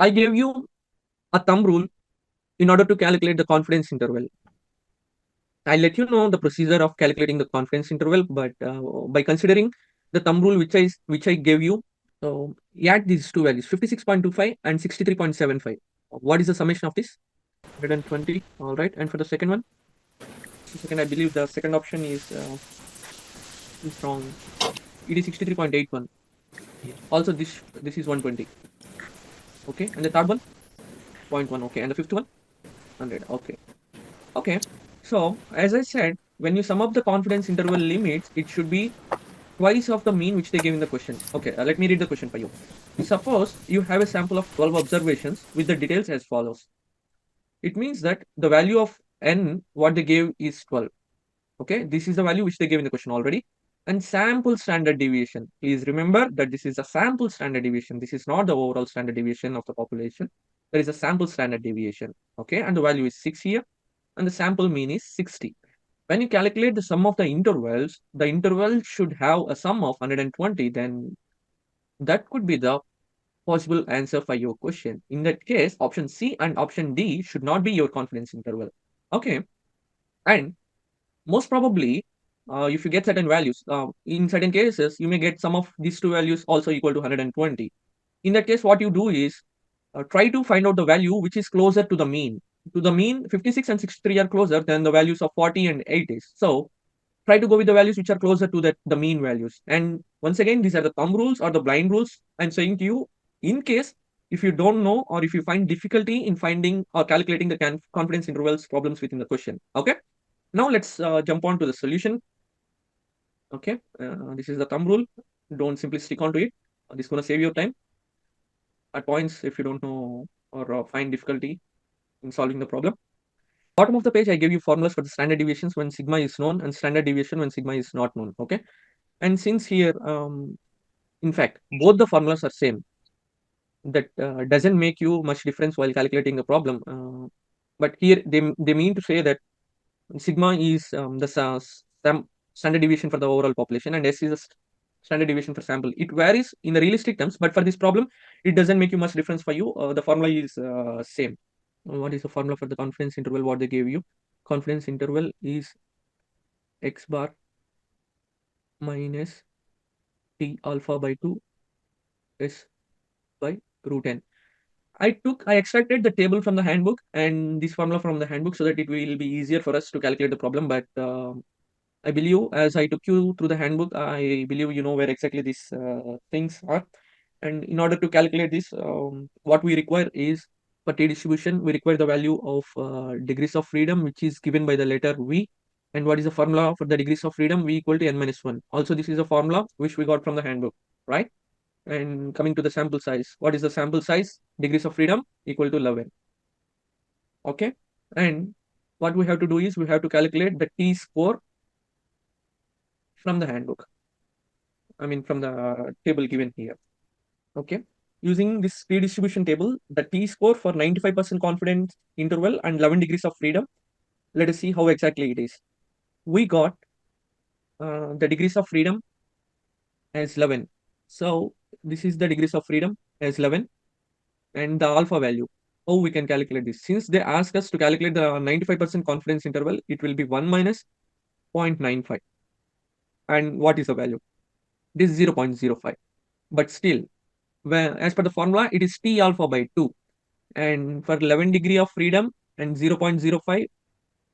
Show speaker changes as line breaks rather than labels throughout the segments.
I gave you a thumb rule in order to calculate the confidence interval. I'll let you know the procedure of calculating the confidence interval, but by considering the thumb rule which I gave you, so add these two values, 56.25 and 63.75. What is the summation of this? 120. All right. And for the second one, second, I believe the second option is wrong. It is 63.81. Also, this is 120. Okay. And the third one, 0.1. Okay. And the fifth one, 100. Okay. Okay. So as I said, when you sum up the confidence interval limits, it should be twice of the mean which they gave in the question. Okay, let me read the question for you. Suppose you have a sample of 12 observations with the details as follows. It means that the value of n, what they gave is 12. Okay, this is the value which they gave in the question already. And sample standard deviation. Please remember that this is a sample standard deviation. This is not the overall standard deviation of the population. There is a sample standard deviation. Okay, and the value is 6 here. And the sample mean is 60. When you calculate the sum of the interval should have a sum of 120, then that could be the possible answer for your question. In that case, option C and option D should not be your confidence interval. Okay. And most probably, if you get certain values, in certain cases, you may get some of these two values also equal to 120. In that case, what you do is try to find out the value which is closer to the mean. To the mean, 56 and 63 are closer than the values of 40 and 8 is. So try to go with the values which are closer to the mean values. And once again, these are the thumb rules or the blind rules I'm saying to you. In case if you don't know or if you find difficulty in finding or calculating the confidence intervals problems within the question. Okay. Now let's jump on to the solution. Okay. This is the thumb rule. Don't simply stick on to it. This is going to save your time at points if you don't know or find difficulty in solving the problem. Bottom of the page, I gave you formulas for the standard deviations when sigma is known and standard deviation when sigma is not known. Okay. And since here, in fact, both the formulas are same, that doesn't make you much difference while calculating the problem. But here they mean to say that sigma is the standard deviation for the overall population and S is the standard deviation for sample. It varies in the realistic terms, but for this problem, it doesn't make you much difference for you. The formula is same. What is the formula for the confidence interval? What they gave you? Confidence interval is x bar minus t alpha by 2 s by root n. I extracted the table from the handbook and this formula from the handbook so that it will be easier for us to calculate the problem. But I believe as I took you through the handbook, I believe you know where exactly these things are. And in order to calculate this, what we require is for t distribution, we require the value of degrees of freedom, which is given by the letter V. And what is the formula for the degrees of freedom? V equal to n minus 1. Also, this is a formula which we got from the handbook, right? And coming to the sample size, what is the sample size? Degrees of freedom equal to 11. Okay. And what we have to do is we have to calculate the t-score from the handbook. I mean, from the table given here. Okay. Using this t-distribution table, the t-score for 95% confidence interval and 11 degrees of freedom. Let us see how exactly it is. We got the degrees of freedom as 11. So this is the degrees of freedom as 11 and the alpha value. How we can calculate this? Since they ask us to calculate the 95% confidence interval, it will be 1 minus 0.95. And what is the value? This is 0.05. But still, as per the formula, it is T alpha by 2. And for 11 degree of freedom and 0.05,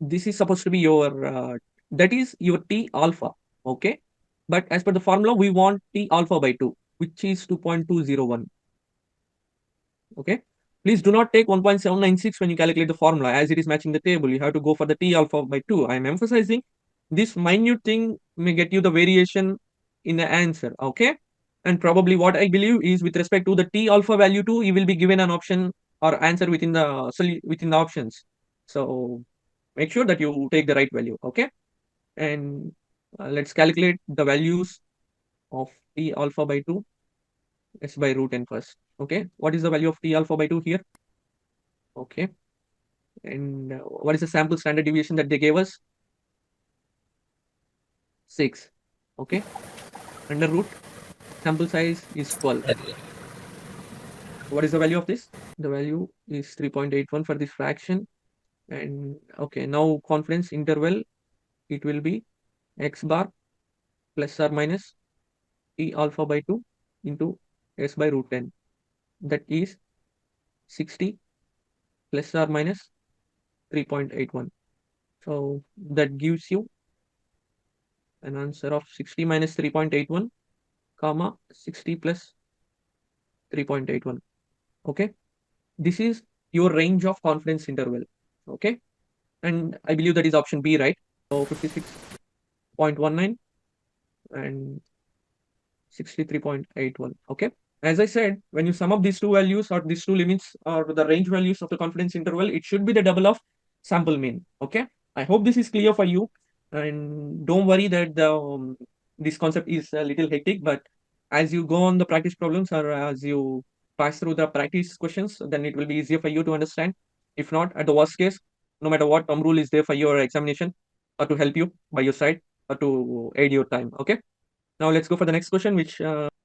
this is supposed to be your, that is your T alpha. Okay. But as per the formula, we want T alpha by 2, which is 2.201. Okay. Please do not take 1.796 when you calculate the formula as it is matching the table. You have to go for the T alpha by 2. I am emphasizing this minute thing may get you the variation in the answer. Okay. And probably what I believe is with respect to the T alpha value 2, you will be given an option or answer within the options. So make sure that you take the right value. Okay. And let's calculate the values of T alpha by 2 s by root n first. Okay. What is the value of T alpha by 2 here? Okay. And what is the sample standard deviation that they gave us? 6. Okay. Under root, sample size is 12. What is the value of this? The value is 3.81 for this fraction. And okay, now confidence interval, it will be x bar plus or minus e alpha by 2 into s by root 10. That is 60 plus or minus 3.81. So that gives you an answer of 60 minus 3.81, comma 60 plus 3.81. Okay, this is your range of confidence interval. Okay, and I believe that is option B, right? So 56.19 and 63.81. Okay. As I said, when you sum up these two values or these two limits or the range values of the confidence interval, it should be the double of sample mean. Okay. I hope this is clear for you. And don't worry that this concept is a little hectic, but as you go on the practice problems or as you pass through the practice questions, then it will be easier for you to understand. If not, at the worst case, no matter what, thumb rule is there for your examination or to help you by your side or to aid your time. Okay. Now let's go for the next question, which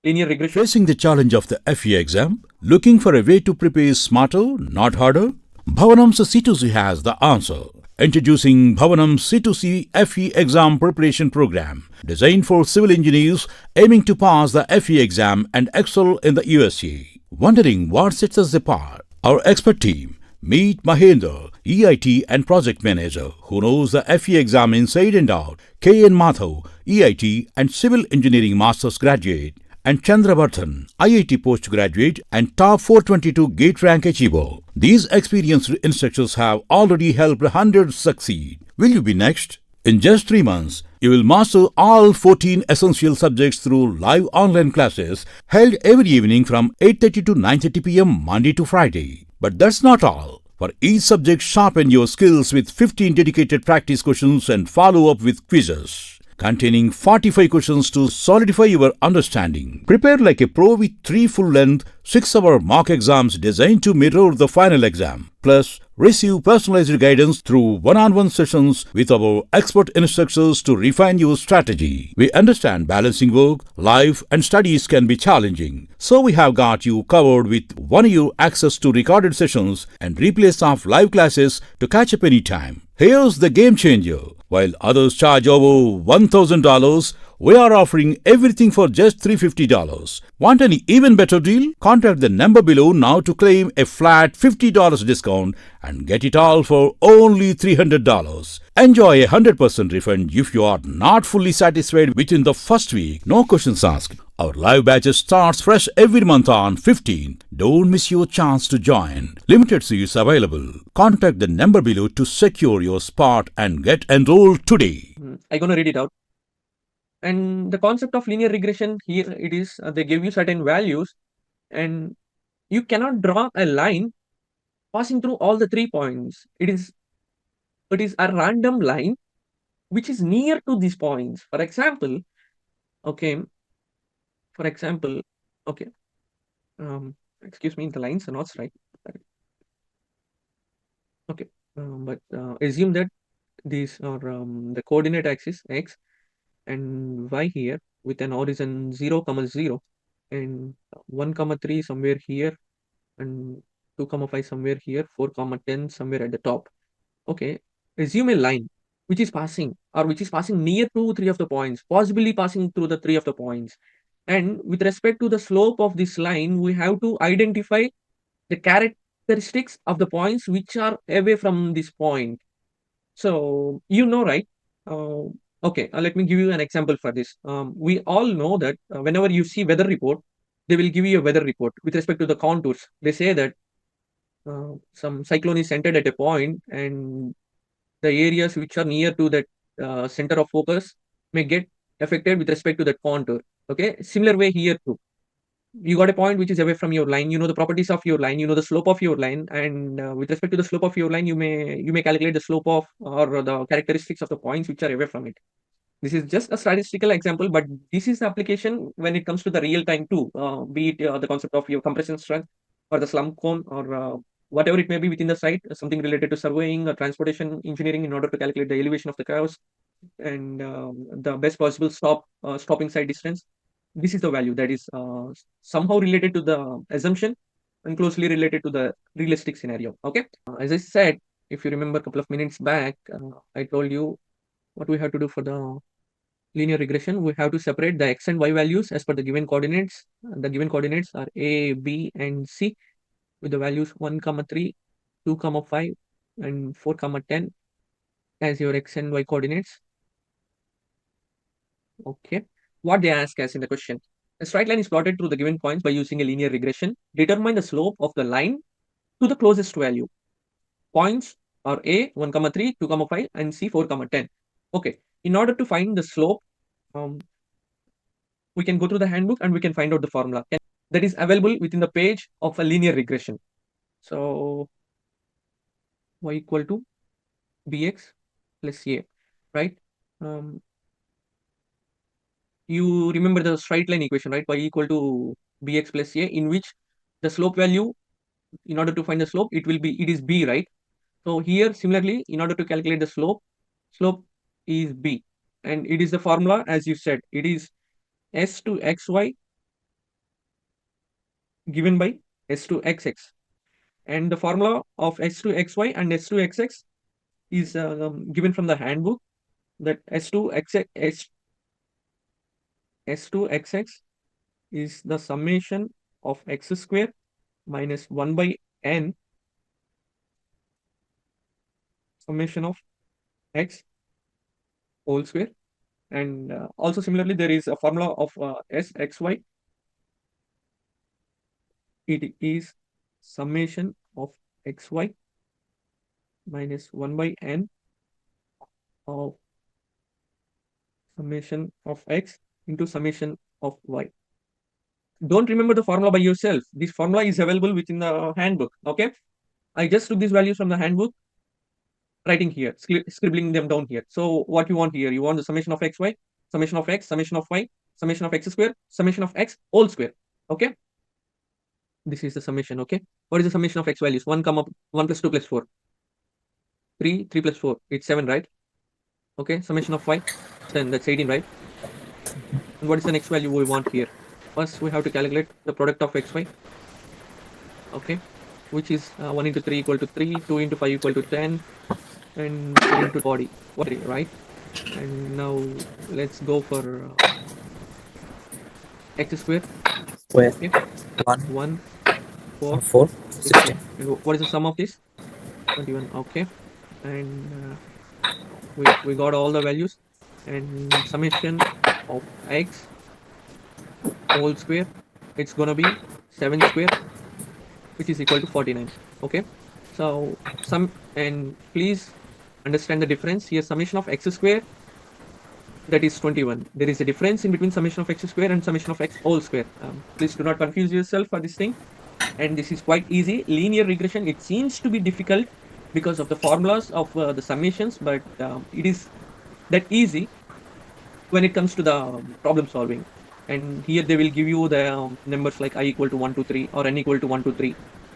linear regression.
Facing the challenge of the FE exam, looking for a way to prepare smarter, not harder? Bhavanam's C2C has the answer. Introducing Bhavanam's C2C FE exam preparation program, designed for civil engineers aiming to pass the FE exam and excel in the USA. Wondering what sets us apart? Our expert team. Meet Mahendra, EIT and Project Manager, who knows the FE exam inside and out. K.N. Madhav, EIT and Civil Engineering Masters Graduate. And Chandravarthan, IIT postgraduate and top 422 GATE rank achiever. These experienced instructors have already helped hundreds succeed. Will you be next? In just 3 months, you will master all 14 essential subjects through live online classes held every evening from 8:30 to 9:30 p.m. Monday to Friday. But that's not all. For each subject, sharpen your skills with 15 dedicated practice questions and follow up with quizzes containing 45 questions to solidify your understanding. Prepare like a pro with 3 full-length, 6-hour mock exams designed to mirror the final exam. Plus, receive personalized guidance through one-on-one sessions with our expert instructors to refine your strategy. We understand balancing work, life, and studies can be challenging, so we have got you covered with 1-year access to recorded sessions and replays of live classes to catch up anytime. Here's the game changer. While others charge over $1,000, we are offering everything for just $350. Want an even better deal? Contact the number below now to claim a flat $50 discount and get it all for only $300. Enjoy a 100% refund if you are not fully satisfied within the first week. No questions asked. Our live batches starts fresh every month on 15th. Don't miss your chance to join. Limited seats available. Contact the number below to secure your spot and get enrolled today.
I'm going to read it out. And the concept of linear regression here, it is they give you certain values and you cannot draw a line passing through all the 3 points. It is a random line which is near to these points. For example, okay, okay, excuse me, the lines are not right. Okay, but assume that these are the coordinate axis x and y here with an origin 0, 0 and 1, 3 somewhere here and 2, 5 somewhere here, 4, 10 somewhere at the top. Okay, assume a line which is passing near to 3 of the points, possibly passing through the 3 of the points. And with respect to the slope of this line, we have to identify the characteristics of the points which are away from this point. So, right? Okay, let me give you an example for this. We all know that whenever you see weather report, they will give you a weather report with respect to the contours. They say that some cyclone is centered at a point and the areas which are near to that center of focus may get affected with respect to that contour. Okay, similar way here too. You got a point which is away from your line. You know the properties of your line. You know the slope of your line, and with respect to the slope of your line, you may calculate the slope of or the characteristics of the points which are away from it. This is just a statistical example, but this is the application when it comes to the real time too. Be it the concept of your compression strength or the slump cone or whatever it may be within the site, something related to surveying or transportation engineering in order to calculate the elevation of the curves and the best possible stopping side distance. This is the value that is somehow related to the assumption and closely related to the realistic scenario. Okay. As I said, if you remember a couple of minutes back, I told you what we have to do for the linear regression. We have to separate the x and y values as per the given coordinates. The given coordinates are a, b, and c with the values 1, 3, 2, 5, and 4, 10 as your x and y coordinates. Okay. What they ask us in the question: a straight line is plotted through the given points by using a linear regression. Determine the slope of the line to the closest value. Points are A 1, 3, 2, 5, and C 4, 10. Okay. In order to find the slope, we can go through the handbook and we can find out the formula that is available within the page of a linear regression. So y equal to bx plus a, right? You remember the straight line equation, right? Y equal to bx plus a, in which the slope value, in order to find the slope, it is b, right? So here similarly, in order to calculate the slope is b, and it is the formula as you said. It is s to xy given by s to xx, and the formula of s to xy and s to xx is given from the handbook, that s to xx is the summation of x square minus 1 by n summation of x whole square. And also similarly, there is a formula of sxy. It is summation of xy minus 1 by n of summation of x into summation of y. Don't remember the formula by yourself. This formula is available within the handbook. Okay. I just took these values from the handbook, writing here, scribbling them down here. So what you want here? You want the summation of xy, summation of x, summation of y, summation of x square, summation of x whole square. Okay. This is the summation. Okay. What is the summation of x values? 1 plus 2 plus 4. 3 plus 4. It's 7, right? Okay. Summation of y. Then that's 18, right? And what is the next value we want here? First, we have to calculate the product of xy. Okay. Which is 1 into 3 equal to 3, 2 into 5 equal to 10, and 4 into body, right? And now let's go for x square.
Square.
Okay. 1,
4,
4,
16.
And what is the sum of this? 21. Okay. And we got all the values, and summation of x whole square, it's gonna be 7 square, which is equal to 49. Okay. So and please understand the difference here. Summation of x square, that is 21. There is a difference in between summation of x square and summation of x whole square. Please do not confuse yourself for this thing. And this is quite easy. Linear regression, it seems to be difficult because of the formulas of the summations, but it is that easy when it comes to the problem solving. And here they will give you the numbers like I equal to 1 to 3 or n equal to 1 to 3.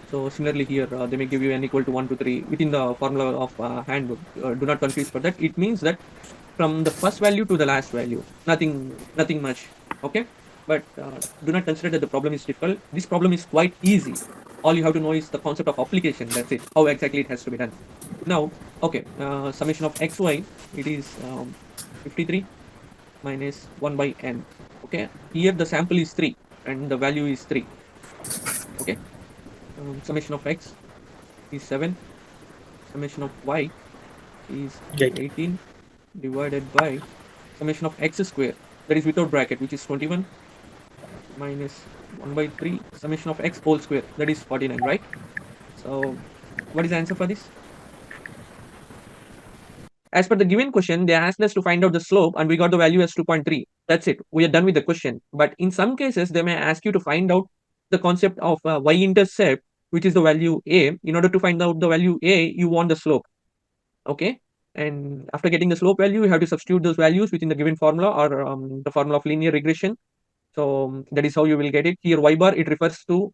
So similarly here, they may give you n equal to 1 to 3 within the formula of handbook. Do not confuse for that. It means that from the first value to the last value, nothing much. Okay. But do not consider that the problem is difficult. This problem is quite easy. All you have to know is the concept of application. That's it. How exactly it has to be done. Now, okay, summation of xy, it is 53 minus 1 by n. Okay, here the sample is 3 and the value is 3. Okay, summation of x is 7. Summation of y is 18 divided by summation of x square, that is without bracket, which is 21, minus 1 by 3 summation of x whole square, that is 49, right? So what is the answer for this? As per the given question, they asked us to find out the slope and we got the value as 2.3. That's it. We are done with the question. But in some cases, they may ask you to find out the concept of y-intercept, which is the value a. In order to find out the value a, you want the slope. Okay. And after getting the slope value, you have to substitute those values within the given formula or the formula of linear regression. So that is how you will get it. Here, y bar, it refers to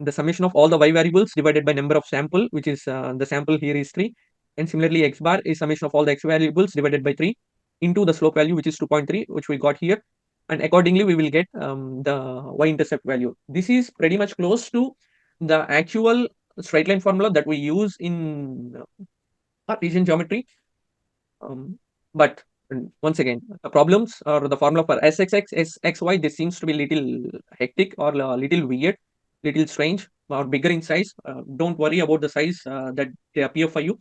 the summation of all the y variables divided by number of sample, which is the sample here is 3. And similarly, x bar is summation of all the x variables divided by 3 into the slope value, which is 2.3, which we got here. And accordingly, we will get the y-intercept value. This is pretty much close to the actual straight line formula that we use in Cartesian geometry. Um, but once again, the problems or the formula for SXX, SXY, this seems to be little hectic or a little weird, little strange or bigger in size. Don't worry about the size that they appear for you.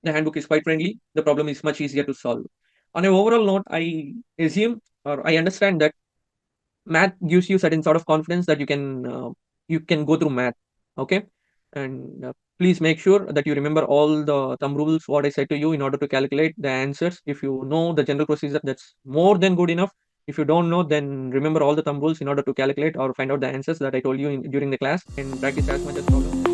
The handbook is quite friendly. The problem is much easier to solve. On an overall note, I assume or I understand that math gives you certain sort of confidence that you can go through math. Okay, and please make sure that you remember all the thumb rules what I said to you in order to calculate the answers. If you know the general procedure, that's more than good enough. If you don't know, then remember all the thumb rules in order to calculate or find out the answers that I told you during the class, and practice as much as possible.